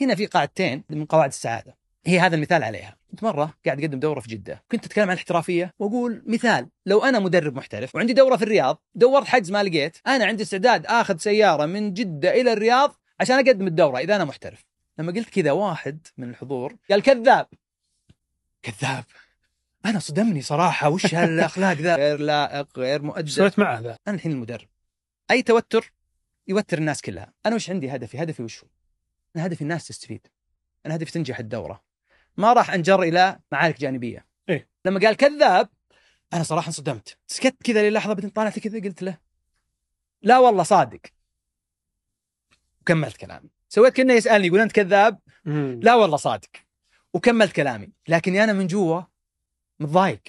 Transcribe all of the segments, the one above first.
هنا في قاعدتين من قواعد السعادة، هي هذا المثال عليها. كنت مرة قاعد أقدم دورة في جدة، كنت أتكلم عن الاحترافية وأقول مثال: لو أنا مدرب محترف وعندي دورة في الرياض، دورت حجز ما لقيت، أنا عندي استعداد آخذ سيارة من جدة إلى الرياض عشان أقدم الدورة إذا أنا محترف. لما قلت كذا واحد من الحضور قال كذاب. كذاب. أنا صدمني صراحة، وش هالأخلاق ذا؟ غير لائق، غير مؤدب. سويت معه ذا. أنا الحين المدرب، أي توتر يوتر الناس كلها. أنا وش عندي هدفي وش هو؟ أنا هدفي الناس تستفيد، أنا هدفي تنجح الدورة، ما راح أنجر إلى معارك جانبية. إيه؟ لما قال كذاب أنا صراحة انصدمت، سكت كذا للحظة، بعدين طالعت كذا قلت له لا والله صادق، وكملت كلامي. سويت كأنه يسألني يقول أنت كذاب؟ لا والله صادق، وكملت كلامي. لكني أنا من جوا متضايق،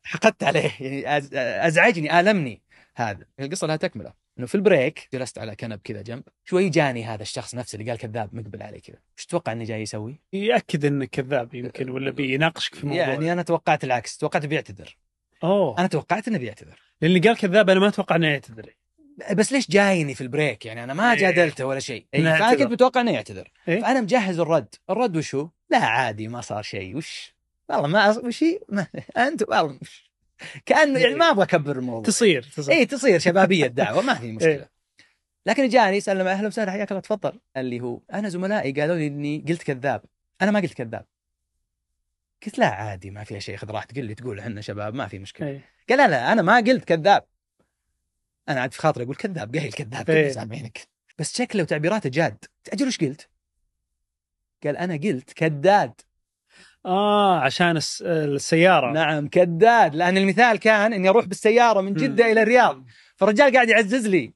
حقدت عليه، يعني أزعجني، آلمني. هذا القصة لها تكملة، إنه في البريك جلست على كنب كذا جنب، شوي جاني هذا الشخص نفسه اللي قال كذاب مقبل عليه كذا. وش تتوقع إنه جاي يسوي؟ يأكد إنك كذاب يمكن، ولا بيناقشك في موضوع. يعني أنا توقعت العكس، توقعت بيعتذر. أنا توقعت إنه بيعتذر، لأني قال كذاب أنا ما أتوقع إنه يعتذر. بس ليش جايني في البريك؟ يعني أنا ما جادلته ولا شيء. فأنا كنت متوقع إنه يعتذر. فأنا مجهز الرد وش هو؟ لا عادي ما صار شيء. وش والله ما وشي ما أنت والله كأنه يعني ما أبغى أكبر الموضوع. تصير شبابية الدعوة، ما في مشكلة. لكن جاني سلم أهلا وسهلا حياك الله تفضل. اللي هو أنا زملائي قالوا لي إني قلت كذاب، أنا ما قلت كذاب. قلت لا عادي ما فيها شيء، خذ راحتك، تقول إحنا شباب ما في مشكلة. قال لا أنا ما قلت كذاب. أنا عاد في خاطري أقول كذاب، قايل كذاب سامعينك، بس شكله وتعبيراته جاد. أجل وش قلت؟ قال أنا قلت كداد. عشان السيارة. نعم كداد، لأن المثال كان إني أروح بالسيارة من جدة إلى الرياض، فالرجال قاعد يعزز لي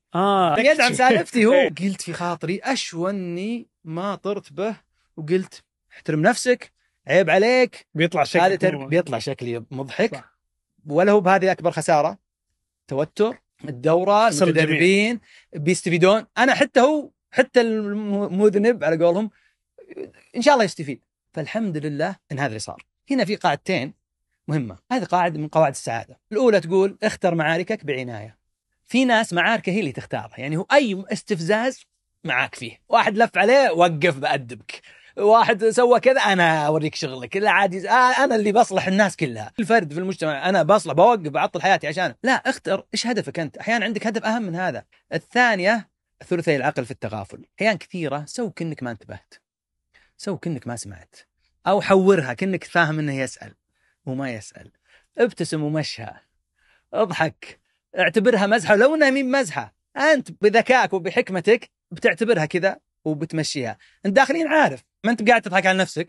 يدعم سالفتي هو. قلت في خاطري أشوني ما طرت به، وقلت احترم نفسك، عيب عليك. بيطلع شكلي مضحك، ولا هو بهذه أكبر خسارة؟ توتر الدورة، المتدربين بيستفيدون، أنا حتى المذنب على قولهم إن شاء الله يستفيد. فالحمد لله إن هذا اللي صار. هنا في قاعدتين مهمة، هذه قاعدة من قواعد السعادة. الأولى تقول اختر معاركك بعناية. في ناس معاركه هي اللي تختارها، يعني هو أي استفزاز معاك فيه، واحد لف عليه وقف بأدبك، واحد سوى كذا أنا أوريك شغلك، لا عادي أنا اللي بصلح الناس كلها، الفرد في المجتمع أنا بصلح، بوقف بعطل حياتي عشانه. لا، اختر إيش هدفك أنت. أحيانا عندك هدف أهم من هذا. الثانية ثلثي العقل في التغافل. أحيانا كثيرة سو كأنك ما انتبهت، سو كأنك ما سمعت، أو حورها كأنك فاهم أنه يسأل وما يسأل، ابتسم ومشها، اضحك، اعتبرها مزحة لو أنها مين مزحة. أنت بذكائك وبحكمتك بتعتبرها كذا وبتمشيها. أنت داخلين عارف، ما أنت قاعد تضحك على نفسك.